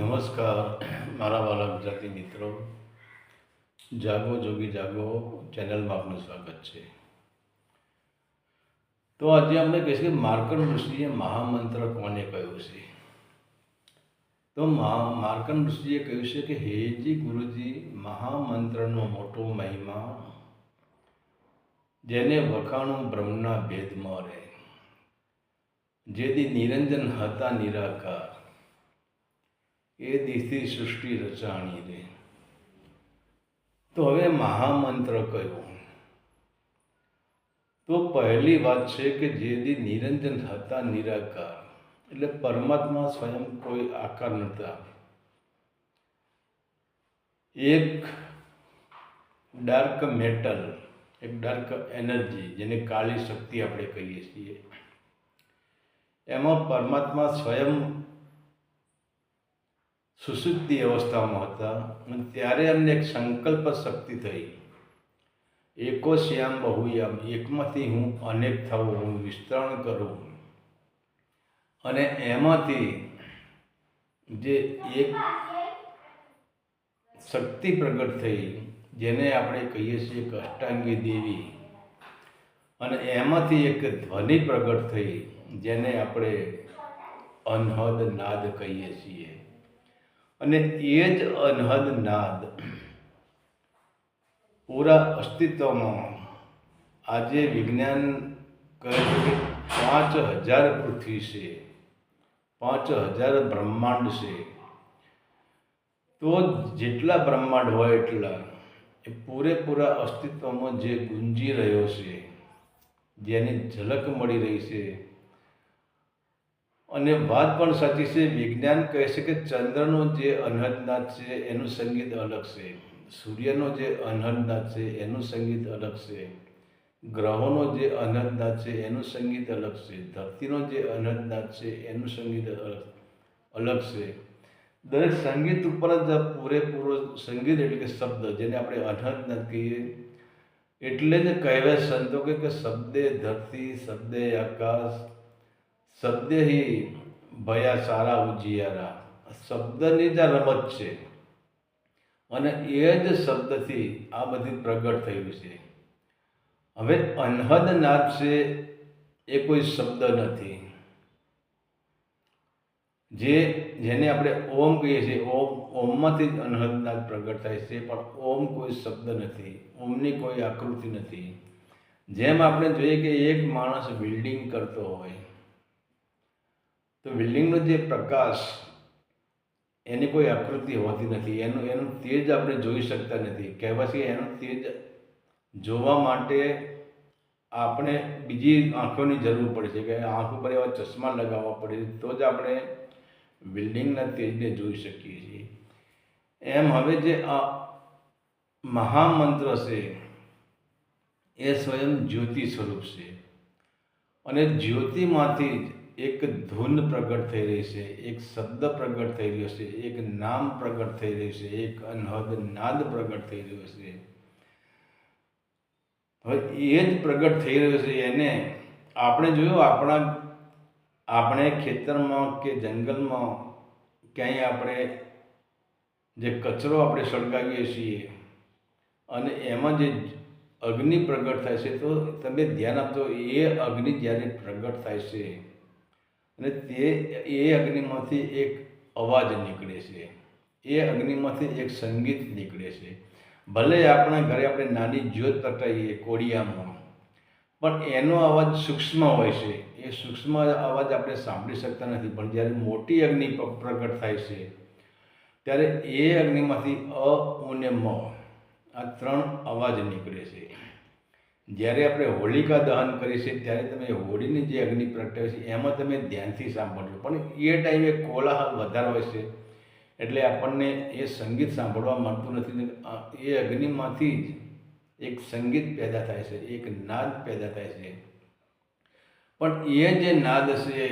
નમસ્કાર મારા વાલા ગુજરાતી મિત્રો, જાગો જોગી જાગો ચેનલમાં આપનું સ્વાગત છે. તો આજે આપણે કહીશું કે માર્કંડ ઋષિએ મહામંત્ર કોને કહ્યું છે. તો માર્કંડ ઋષિએ કહ્યું છે કે હેજી ગુરુજી, મહામંત્રનો મોટો મહિમા જેને વખાણું બ્રહ્મના ભેદમાં રહે, જેથી નિરંજન હતા નિરાકાર, એ દીથી સૃષ્ટિ રચાણી રે. તો હવે મહામંત્ર કયો? તો પહેલી વાત છે કે જેથી નિરંજન હતા નિરાકાર, એટલે પરમાત્મા સ્વયં કોઈ આકાર નહોતા. એક ડાર્ક મેટલ, એક ડાર્ક એનર્જી, જેને કાળી શક્તિ આપણે કહીએ છીએ, એમાં પરમાત્મા સ્વયં સુશુદ્ધિ અવસ્થામાં હતા. અને ત્યારે એમને એક સંકલ્પ શક્તિ થઈ, એકો શ્યામ બહુયામ, એકમાંથી હું અનેક થવું, હું વિસ્તરણ કરું. અને એમાંથી જે એક શક્તિ પ્રગટ થઈ, જેને આપણે કહીએ છીએ કે અષ્ટાંગી દેવી, અને એમાંથી એક ધ્વનિ પ્રગટ થઈ, જેને આપણે અનહદ નાદ કહીએ છીએ. અને એ જ અનહદ નાદ પૂરા અસ્તિત્વમાં આજે વિજ્ઞાન કહે છે કે 5000 પૃથ્વી છે, 5000 બ્રહ્માંડ છે. તો જેટલા બ્રહ્માંડ હોય એટલા એ પૂરેપૂરા અસ્તિત્વમાં જે ગુંજી રહ્યો છે, જેની ઝલક મળી રહી છે. અને વાત પણ સાચી છે, વિજ્ઞાન કહે છે કે ચંદ્રનો જે અનહદનાદ છે એનું સંગીત અલગ છે, સૂર્યનો જે અનહદનાદ છે એનું સંગીત અલગ છે, ગ્રહોનો જે અનહદનાદ છે એનું સંગીત અલગ છે, ધરતીનો જે અનહદનાદ છે એનું સંગીત અલગ છે. દરેક સંગીત ઉપર જ પૂરેપૂરો સંગીત એટલે કે શબ્દ, જેને આપણે અનહદનાદ કહીએ. એટલે જ કહેવાય સંતો કે શબ્દે ધરતી, શબ્દે આકાશ, શબ્દે હિ ભયા સારા ઉજિયારા. શબ્દની જ રમત છે, અને એ જ શબ્દથી આ બધી પ્રગટ થયું છે. હવે અનહદ નાદ છે એ કોઈ શબ્દ નથી, જેને આપણે ઓમ કહીએ છીએ. ઓમમાંથી જ અનહદ નાદ પ્રગટ થાય છે, પણ ઓમ કોઈ શબ્દ નથી, ઓમની કોઈ આકૃતિ નથી. જેમ આપણે જોઈએ કે એક માણસ બિલ્ડિંગ કરતો હોય, તો બિલ્ડિંગનો જે પ્રકાશ, એની કોઈ આકૃતિ હોતી નથી, એનું તેજ આપણે જોઈ શકતા નથી. કહેવાય છે એનું તેજ જોવા માટે આપણે બીજી આંખોની જરૂર પડે છે, કે આંખ ઉપર એવા ચશ્મા લગાવવા પડે, તો જ આપણે બિલ્ડિંગના તેજને જોઈ શકીએ છીએ. એમ હવે જે આ મહામંત્ર છે એ સ્વયં જ્યોતિ સ્વરૂપ છે, અને જ્યોતિમાંથી જ એક ધૂન પ્રગટ થઈ રહી છે, એક શબ્દ પ્રગટ થઈ રહ્યો છે, એક નામ પ્રગટ થઈ રહ્યું છે, એક અનહદ નાદ પ્રગટ થઈ રહ્યો છે. હવે એ જ પ્રગટ થઈ રહ્યો છે, એને આપણે જોયું, આપણે ખેતરમાં કે જંગલમાં ક્યાંય આપણે જે કચરો આપણે સળગાવીએ છીએ, અને એમાં જે અગ્નિ પ્રગટ થાય છે, તો તમે ધ્યાન આપજો, એ અગ્નિ જ્યારે પ્રગટ થાય છે, અને એ અગ્નિમાંથી એક અવાજ નીકળે છે, એ અગ્નિમાંથી એક સંગીત નીકળે છે. ભલે આપણા ઘરે આપણે નાની જ્યોત પ્રગટાવીએ કોડિયામાં, પણ એનો અવાજ સૂક્ષ્મ હોય છે, એ સૂક્ષ્મ અવાજ આપણે સાંભળી શકતા નથી. પણ જ્યારે મોટી અગ્નિ પ્રગટ થાય છે, ત્યારે એ અગ્નિમાંથી અ અને મ, આ 3 અવાજ નીકળે છે. જ્યારે આપણે હોલિકા દહન કરીએ છીએ, ત્યારે તમે હોળીની જે અગ્નિ પ્રગટાવે છે એમાં તમે ધ્યાનથી સાંભળજો, પણ એ ટાઈમે કોલાહલ વધારે હોય છે, એટલે આપણને એ સંગીત સાંભળવા મળતું નથી. એ અગ્નિમાંથી જ એક સંગીત પેદા થાય છે, એક નાદ પેદા થાય છે. પણ એ જે નાદ છે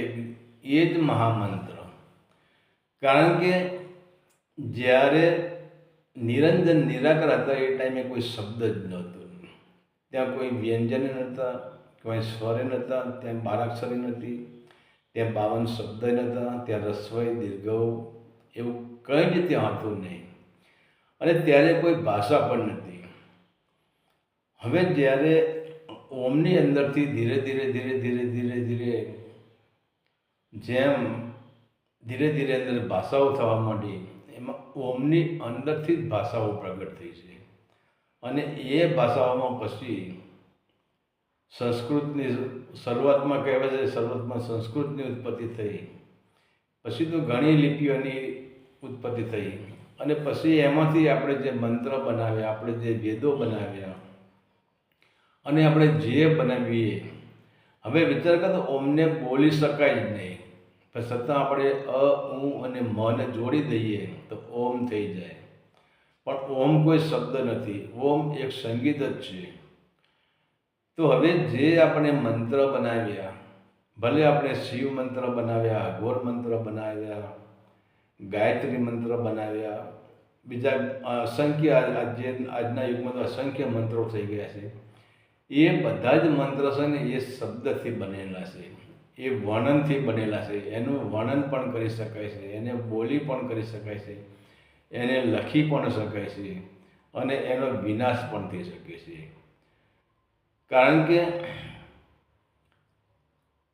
એ જ મહામંત્ર. કારણ કે જ્યારે નિરંજન નિરાકાર હતા, એ ટાઈમે કોઈ શબ્દ જ નહોતું, ત્યાં કોઈ વ્યંજન નહોતા, કોઈ સ્વર નહોતા, ત્યાં બારાક્ષરી નથી, ત્યાં 52 શબ્દ નહોતા, ત્યાં રસ્વઈ દીર્ઘ એવું કંઈ જ ત્યાં હતું નહીં, અને ત્યારે કોઈ ભાષા પણ નથી. હવે જ્યારે ઓમની અંદરથી ધીરે ધીરે ધીરે ધીરે ધીરે ધીરે જેમ ધીરે ધીરે અંદર ભાષાઓ થવા માંડી, એમાં ઓમની અંદરથી જ ભાષાઓ પ્રગટ થઈ છે. અને એ ભાષાઓમાં પછી સંસ્કૃતની શરૂઆતમાં કહેવાય છે, શરૂઆતમાં સંસ્કૃતની ઉત્પત્તિ થઈ, પછી તો ઘણી લિપિઓની ઉત્પત્તિ થઈ, અને પછી એમાંથી આપણે જે મંત્ર બનાવ્યા, આપણે જે વેદો બનાવ્યા, અને આપણે જે બનાવીએ, હવે વિચાર કરો, ઓમને બોલી શકાય જ નહીં, પણ છતાં આપણે ઉ અને મને જોડી દઈએ તો ઓમ થઈ જાય. પણ ઓમ કોઈ શબ્દ નથી, ઓમ એક સંગીત જ છે. તો હવે જે આપણે મંત્ર બનાવ્યા, ભલે આપણે શિવ મંત્ર બનાવ્યા, અઘોર મંત્ર બનાવ્યા, ગાયત્રી મંત્ર બનાવ્યા, બીજા અસંખ્ય આજના યુગમાં તો અસંખ્ય મંત્રો થઈ ગયા છે. એ બધા જ મંત્ર છે ને એ શબ્દથી બનેલા છે, એ વર્ણનથી બનેલા છે. એનું વર્ણન પણ કરી શકાય છે, એને બોલી પણ કરી શકાય છે, એને લખી પણ શકાય છે, અને એનો વિનાશ પણ થઈ શકે છે. કારણ કે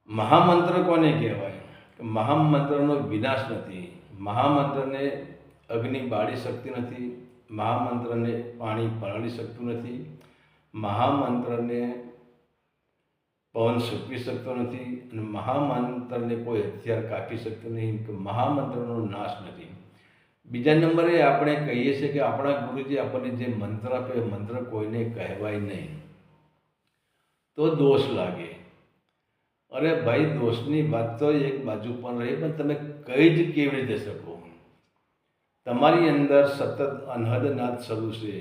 મહામંત્ર કોને કહેવાય? મહામંત્રનો વિનાશ નથી. મહામંત્રને અગ્નિ બાળી શકતી નથી, મહામંત્રને પાણી પલાળી શકતું નથી, મહામંત્રને પવન સૂકવી શકતો નથી, અને મહામંત્રને કોઈ હથિયાર કાપી શકતું નહીં, કે મહામંત્રનો નાશ નથી. બીજા નંબરે આપણે કહીએ છીએ કે આપણા ગુરુજી આપણને જે મંત્ર આપે એ મંત્ર કોઈને કહેવાય નહીં, તો દોષ લાગે. અરે ભાઈ, દોષની વાત તો એક બાજુ પણ રહી, પણ તમે કહી જ કેવી રીતે શકો? તમારી અંદર સતત અનહદનાદ શરૂ છે.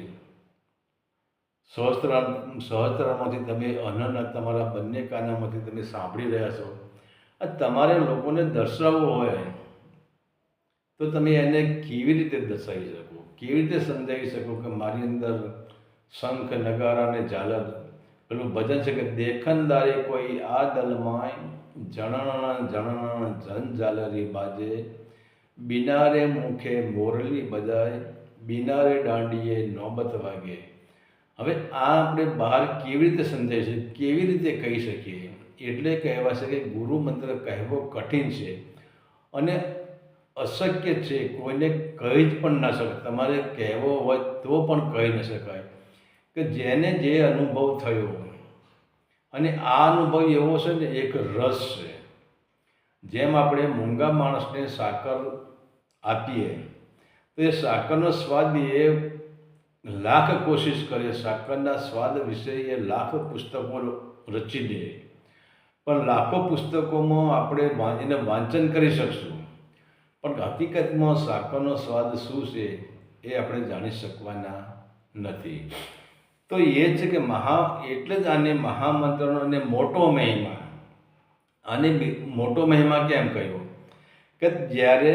સહસ્ત્રામાંથી તમે અનહદ તમારા બંને કાનામાંથી તમે સાંભળી રહ્યા છો. તમારે લોકોને દર્શાવવો હોય તો તમે એને કેવી રીતે દર્શાવી શકો? કેવી રીતે સમજાવી શકો કે મારી અંદર શંખ, નગારા અને ઝાલર, પેલું ભજન છે કે દેખનદારે કોઈ આ દલમાય, જણણ જણણ જન ઝાલરી બાજે, બિનારે મુખે મોરલી બજાય, બિનારે દાંડીએ નોબત વાગે. હવે આ આપણે બહાર કેવી રીતે સમજાવી શકીએ, કેવી રીતે કહી શકીએ? એટલે કહેવા છે કે ગુરુ મંત્ર કહેવો કઠિન છે અને અશક્ય છે. કોઈને કહી જ પણ ના શકાય. તમારે કહેવો હોય તો પણ કહી ન શકાય. કે જેને જે અનુભવ થયો, અને આ અનુભવ એવો છે ને, એક રસ છે. જેમ આપણે મૂંગા માણસને સાકર આપીએ તો એ સાકરનો સ્વાદ એ લાખ કોશિશ કરે, સાકરના સ્વાદ વિશે એ લાખ પુસ્તકો રચી દે, પણ લાખો પુસ્તકોમાં આપણે એને વાંચન કરી શકશું, પણ હકીકતમાં સાકરનો સ્વાદ શું છે એ આપણે જાણી શકવાના નથી. તો એ છે કે એટલે જ આને મહામંત્રનો અને મોટો મહિમા. આને મોટો મહિમા કેમ કહ્યો? કે જ્યારે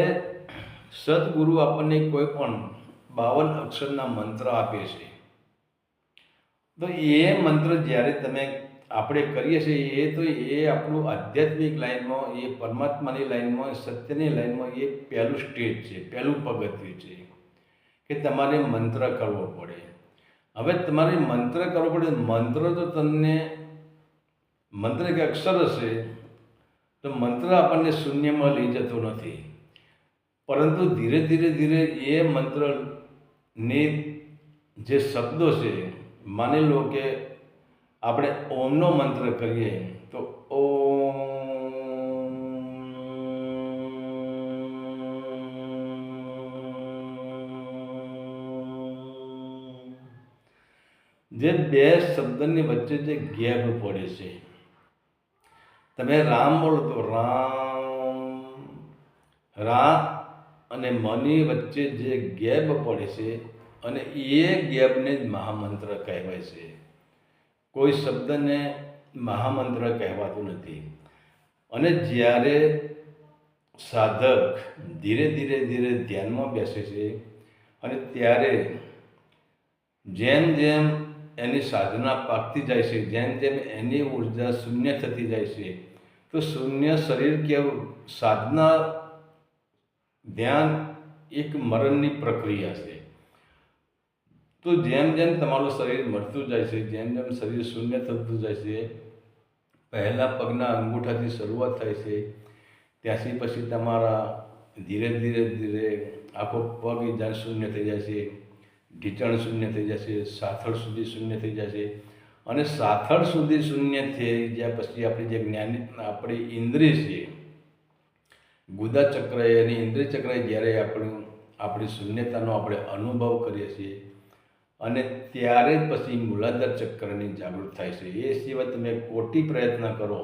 સદગુરુ આપણને કોઈ પણ 52 અક્ષરના મંત્ર આપે છે, તો એ મંત્ર જ્યારે આપણે કરીએ છીએ, એ આપણું આધ્યાત્મિક લાઈનમાં, એ પરમાત્માની લાઈનમાં, સત્યની લાઈનમાં એ પહેલું સ્ટેજ છે, પહેલું પગથિયું છે કે તમારે મંત્ર કરવો પડે. હવે તમારે મંત્ર કરવો પડે. મંત્ર તો તમને, મંત્ર એક અક્ષર હશે તો મંત્ર આપણને શૂન્યમાં લઈ જતો નથી, પરંતુ ધીરે ધીરે ધીરે એ મંત્રની જે શબ્દો છે, માની લો કે આપણે ઓમનો મંત્ર કરીએ તો ઓમ, જે બે શબ્દની વચ્ચે જે ગેપ પડે છે, તમે રામ બોલો તો રામ, રા અને મની વચ્ચે જે ગેપ પડે છે, અને એ ગેપને જ મહામંત્ર કહેવાય છે. કોઈ શબ્દને મહામંત્ર કહેવાતું નથી. અને જ્યારે સાધક ધીરે ધીરે ધીરે ધ્યાનમાં બેસે છે, અને ત્યારે જેમ જેમ એની સાધના પાકતી જાય છે, જેમ જેમ એની ઉર્જા શૂન્ય થતી જાય છે, તો શૂન્ય શરીર કેવું, સાધના ધ્યાન એક મરણની પ્રક્રિયા છે. તો જેમ જેમ તમારું શરીર મરતું જાય છે, જેમ જેમ શરીર શૂન્ય થતું જાય છે, પહેલાં પગના અંગૂઠાથી શરૂઆત થાય છે, ત્યાંથી પછી તમારા ધીરે ધીરે ધીરે આખો પગ જ્યાં શૂન્ય થઈ જાય છે, ઢીંચણ શૂન્ય થઈ જશે, સાથળ સુધી શૂન્ય થઈ જશે. અને સાથળ સુધી શૂન્ય થઈ ગયા પછી આપણી જે આપણી ઇન્દ્રિય છે, ગુદા ચક્ર અને ઇન્દ્રિય ચક્રએ જ્યારે આપણી શૂન્યતાનો આપણે અનુભવ કરીએ છીએ અને ત્યારે જ પછી મૂલાધાર ચક્રની જાગૃત થાય છે. એ સિવાય તમે કોટી પ્રયત્ન કરો,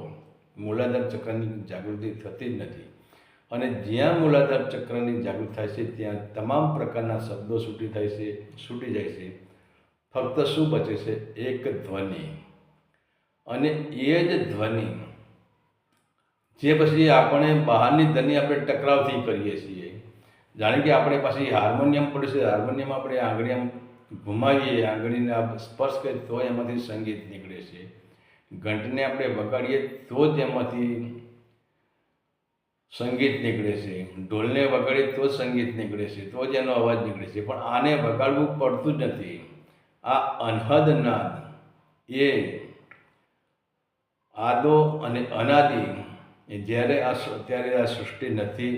મૂલાધાર ચક્રની જાગૃતિ થતી જ નથી. અને જ્યાં મૂલાધાર ચક્રની જાગૃત થાય છે ત્યાં તમામ પ્રકારના શબ્દો છૂટી જાય છે. ફક્ત શું બચે છે? એક ધ્વનિ. અને એ જ ધ્વનિ જે પછી આપણે બહારની ધ્વનિ આપણે ટકરાવથી કરીએ છીએ. જાણે કે આપણે પાછી હાર્મોનિયમ પડ્યું છે, હાર્મોનિયમ આપણે આંગળી આમ ઘુમાવીએ, આંગળીને સ્પર્શ કરીએ તો એમાંથી સંગીત નીકળે છે. ઘંટને આપણે વગાડીએ તો જ એમાંથી સંગીત નીકળે છે. ઢોલને વગાડીએ તો જ સંગીત નીકળે છે, તો જ એનો અવાજ નીકળે છે. પણ આને વગાડવું પડતું જ નથી. આ અનહદ નાદ એ આદો અને અનાદિ જ્યારે આ સૃષ્ટિ નથી,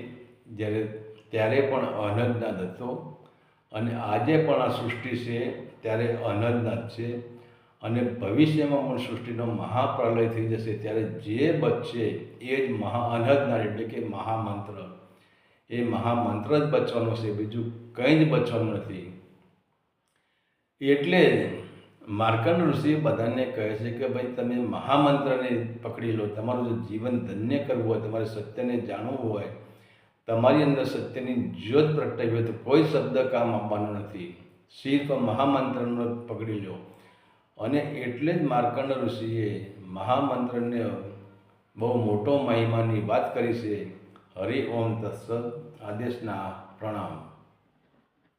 ત્યારે પણ અનહદ નાદ હતો. અને આજે પણ આ સૃષ્ટિ છે ત્યારે અનહદ નાદ છે. અને ભવિષ્યમાં પણ સૃષ્ટિનો મહાપ્રલય થઈ જશે ત્યારે જે બચશે એ જ અનહદ નાદ એટલે કે મહામંત્ર. એ મહામંત્ર જ બચવાનો છે, બીજું કંઈ જ બચવાનું નથી. એટલે માર્કંડ ઋષિ બધાને કહે છે કે ભાઈ તમે મહામંત્રને પકડી લો. તમારું જો જીવન ધન્ય કરવું હોય, તમારે સત્યને જાણવું હોય, તમારી અંદર સત્યની જ્યોત પ્રગટાવી હોય તો કોઈ શબ્દ કામ આપવાનો નથી. સિર્ફ મહામંત્રનો પકડી લો. અને એટલે જ માર્કંડ ઋષિએ મહામંત્રને બહુ મોટો મહિમાની વાત કરી છે. હરિ ઓમ તત્સત. આદેશના પ્રણામ.